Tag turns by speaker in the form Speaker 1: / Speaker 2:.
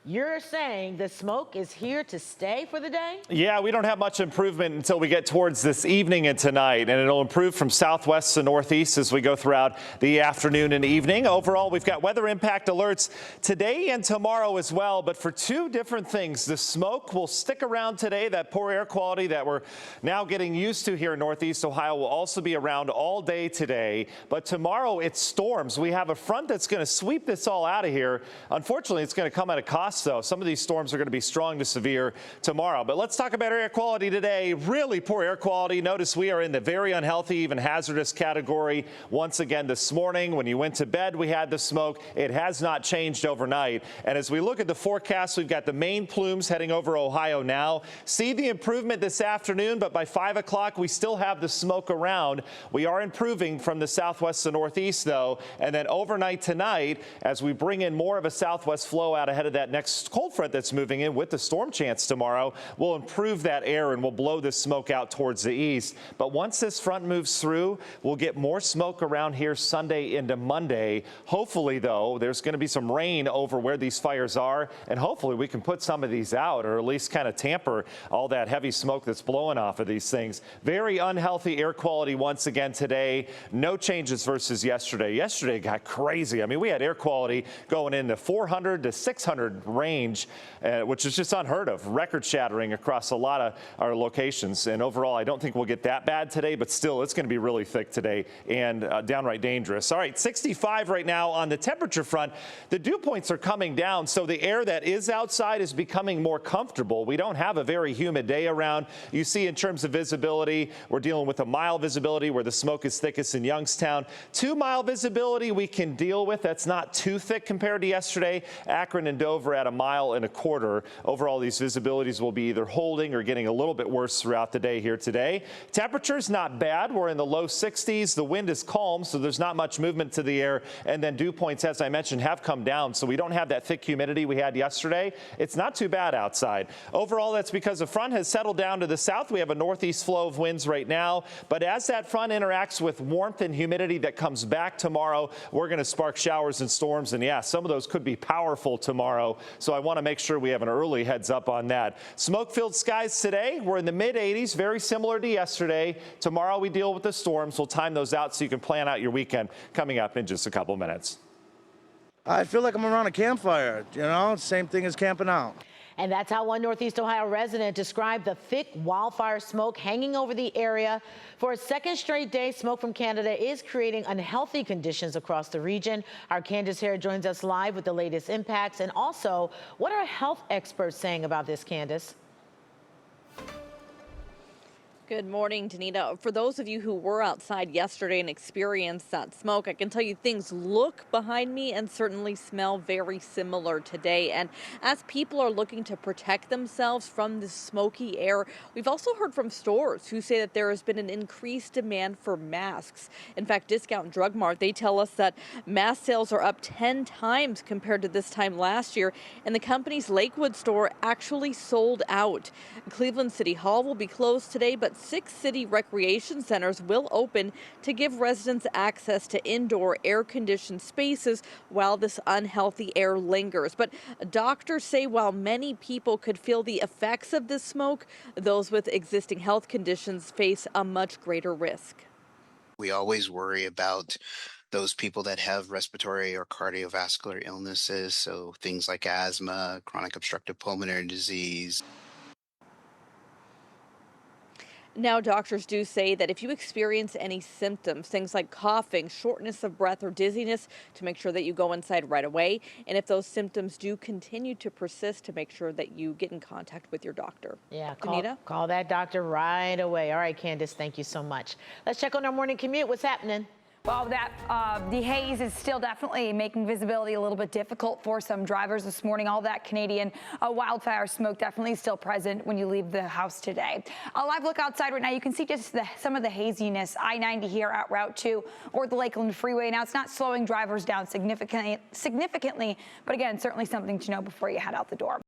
Speaker 1: You're saying the smoke is here to stay for the day?
Speaker 2: Yeah, we don't have much improvement until we get towards this evening and tonight, and it'll improve from southwest to northeast as we go throughout the afternoon and evening. Overall, we've got weather impact alerts today and tomorrow as well, but for two different things. The smoke will stick around today. That poor air quality that we're now getting used to here in northeast Ohio will also be around all day today, but tomorrow it's storms. We have a front that's going to sweep this all out of here. Unfortunately, it's going to come at a cost, though. Some of these storms are going to be strong to severe tomorrow. But let's talk about air quality today. Really poor air quality. Notice we are in the very unhealthy, even hazardous category. Once again this morning, when you went to bed, we had the smoke. It has not changed overnight. And as we look at the forecast, we've got the main plumes heading over Ohio now. See the improvement this afternoon, but by 5 o'clock, we still have the smoke around. We are improving from the southwest to northeast, though. And then overnight tonight, as we bring in more of a southwest flow out ahead of that next cold front that's moving in with the storm chance tomorrow, we'll improve that air and we'll blow this smoke out towards the east. But once this front moves through, we'll get more smoke around here Sunday into Monday. Hopefully, though, there's going to be some rain over where these fires are, and hopefully we can put some of these out, or at least kind of tamper all that heavy smoke that's blowing off of these things. Very unhealthy air quality once again today. No changes versus yesterday. Yesterday got crazy. I mean, we had air quality going in the 400 to 600 range, which is just unheard of, record shattering across a lot of our locations. And overall, I don't think we'll get that bad today, but still it's going to be really thick today and downright dangerous. All right, 65 right now on the temperature front. The dew points are coming down, so the air that is outside is becoming more comfortable. We don't have a very humid day around. You see, in terms of visibility, we're dealing with a mile visibility where the smoke is thickest in Youngstown. 2 mile visibility we can deal with. That's not too thick compared to yesterday. Akron and Dover at 1.25 miles. Overall, these visibilities will be either holding or getting a little bit worse throughout the day here today. Temperatures not bad. We're in the low 60s. The wind is calm, so there's not much movement to the air. And then dew points, as I mentioned, have come down, so we don't have that thick humidity we had yesterday. It's not too bad outside. Overall, that's because the front has settled down to the south. We have a northeast flow of winds right now, but as that front interacts with warmth and humidity that comes back tomorrow, we're going to spark showers and storms, and yeah, some of those could be powerful tomorrow. So I want to make sure we have an early heads up on that. Smoke-filled skies today. We're in the mid-80s, very similar to yesterday. Tomorrow we deal with the storms. We'll time those out so you can plan out your weekend coming up in just a couple minutes.
Speaker 3: I feel like I'm around a campfire, you know, same thing as camping out.
Speaker 1: And that's how one Northeast Ohio resident described the thick wildfire smoke hanging over the area. For a second straight day, smoke from Canada is creating unhealthy conditions across the region. Our Candace Hare joins us live with the latest impacts. And also, what are health experts saying about this, Candace?
Speaker 4: Good morning, Danita. For those of you who were outside yesterday and experienced that smoke, I can tell you things look behind me and certainly smell very similar today. And as people are looking to protect themselves from the smoky air, we've also heard from stores who say that there has been an increased demand for masks. In fact, Discount Drug Mart, they tell us that mask sales are up 10 times compared to this time last year, and the company's Lakewood store actually sold out. Cleveland City Hall will be closed today, but 6 city recreation centers will open to give residents access to indoor air-conditioned spaces while this unhealthy air lingers. But doctors say while many people could feel the effects of this smoke, those with existing health conditions face a much greater risk.
Speaker 5: We always worry about those people that have respiratory or cardiovascular illnesses, so things like asthma, chronic obstructive pulmonary disease.
Speaker 4: Now, doctors do say that if you experience any symptoms, things like coughing, shortness of breath, or dizziness, to make sure that you go inside right away. And if those symptoms do continue to persist, to make sure that you get in contact with your doctor.
Speaker 1: Yeah,
Speaker 4: Danita?
Speaker 1: Call that doctor right away. All right, Candace, thank you so much. Let's check on our morning commute. What's happening?
Speaker 6: Well, the haze is still definitely making visibility a little bit difficult for some drivers this morning. All that Canadian wildfire smoke definitely still present when you leave the house today. A live look outside right now, you can see just some of the haziness. I-90 here at Route 2 or the Lakeland Freeway. Now, it's not slowing drivers down significantly, but again, certainly something to know before you head out the door.